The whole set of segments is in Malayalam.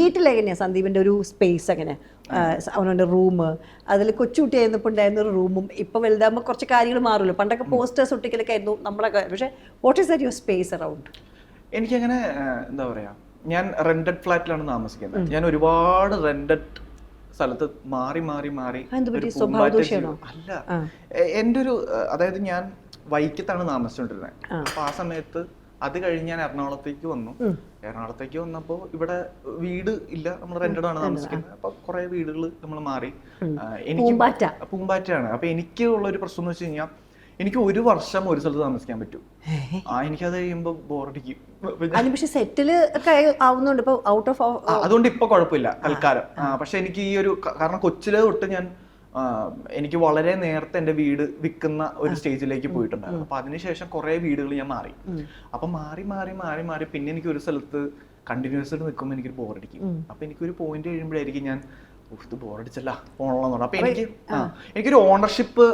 വീട്ടിലെങ്ങനെയാണ് സന്ദീപിൻ്റെ ഒരു സ്പേസ് എങ്ങനെ? അവനവൻ്റെ റൂം, അതിൽ കൊച്ചുകുട്ടിയായിരുന്നപ്പോൾ ഉണ്ടായിരുന്ന ഒരു റൂമും ഇപ്പോൾ വലുതാകുമ്പോൾ കുറച്ച് കാര്യങ്ങൾ മാറുമല്ലോ. പണ്ടൊക്കെ പോസ്റ്റേഴ്സ് ഒട്ടിക്കലൊക്കെ ആയിരുന്നു നമ്മളൊക്കെ. പക്ഷേ what is that your space around? എനിക്കങ്ങനെ എന്താ പറയുക, ഞാൻ റെന്റഡ് ഫ്ലാറ്റിലാണ് താമസിക്കുന്നത്. ഞാൻ ഒരുപാട് റെന്റഡ് സ്ഥലത്ത് മാറി മാറി മാറി അല്ല, എൻ്റെ ഒരു അതായത് ഞാൻ വൈക്കത്താണ് താമസിച്ചുകൊണ്ടിരുന്നത്. അപ്പൊ ആ സമയത്ത് അത് കഴിഞ്ഞ് ഞാൻ എറണാകുളത്തേക്ക് വന്നു. എറണാകുളത്തേക്ക് വന്നപ്പോൾ ഇവിടെ വീട് ഇല്ല, നമ്മൾ റെന്റഡ് ആണ് താമസിക്കുന്നത്. അപ്പൊ കുറെ വീടുകൾ നമ്മൾ മാറി. എനിക്ക് പൂമ്പാറ്റയാണ്. അപ്പൊ എനിക്ക് ഉള്ള ഒരു പ്രശ്നം എന്ന് വെച്ച് കഴിഞ്ഞാൽ എനിക്ക് ഒരു വർഷം ഒരു സ്ഥലത്ത് താമസിക്കാൻ പറ്റും. എനിക്കത് കഴിയുമ്പോ ബോറടിക്കും. പക്ഷെ സെറ്റിൽ ഒക്കെ ആവുന്നുണ്ട് ഇപ്പൊ ഔട്ട് ഓഫ്. അതുകൊണ്ട് ഇപ്പൊ കുഴപ്പമില്ല തൽക്കാലം. പക്ഷെ എനിക്ക് ഈ ഒരു കാരണം കൊച്ചിലെ തൊട്ട് ഞാൻ എനിക്ക് വളരെ നേരത്തെ എന്റെ വീട് വിൽക്കുന്ന ഒരു സ്റ്റേജിലേക്ക് പോയിട്ടുണ്ടായിരുന്നു. അപ്പൊ അതിനുശേഷം കുറെ വീടുകൾ ഞാൻ മാറി. അപ്പൊ മാറി മാറി മാറി മാറി പിന്നെ എനിക്ക് ഒരു സ്ഥലത്ത് കണ്ടിന്യൂസ് ആയിട്ട് നിൽക്കുമ്പോൾ എനിക്കൊരു ബോറടിക്കും. അപ്പൊ എനിക്കൊരു പോയിന്റ് കഴിയുമ്പോഴായിരിക്കും ഞാൻ ഇത് ബോറടിച്ചല്ല പോകണമെന്ന്. അപ്പൊ എനിക്കൊരു ഓണർഷിപ്പ്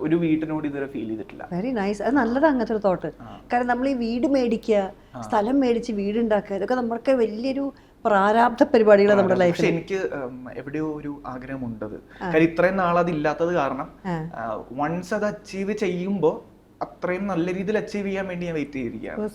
ഒരു വീട്ടിനോട് ഇതുവരെ ഫീൽ ചെയ്തിട്ടില്ല. Very nice. അത് നല്ലതാണ് അങ്ങനത്തെ ഒരു തോട്ട്. കാരണം നമ്മൾ ഈ വീട് മേടിക്കുക, സ്ഥലം മേടിച്ച് വീടുണ്ടാക്കുക, ഇതൊക്കെ നമ്മൾക്ക് വലിയൊരു പ്രാരാബ്ധ പരിപാടികൾ നമ്മുടെ ലൈഫിൽ. പക്ഷെ എനിക്ക് എവിടെയോ ഒരു ആഗ്രഹമുണ്ടത്. കാര്യം ഇത്രയും നാൾ അതില്ലാത്തത് കാരണം വൺസ് അത് അച്ചീവ് ചെയ്യുമ്പോൾ അത്രയും നല്ല രീതിയിൽ അച്ചീവ് ചെയ്യാൻ വേണ്ടി ഞാൻ വെയിറ്റ് ചെയ്തിരിക്കുകയാണ്.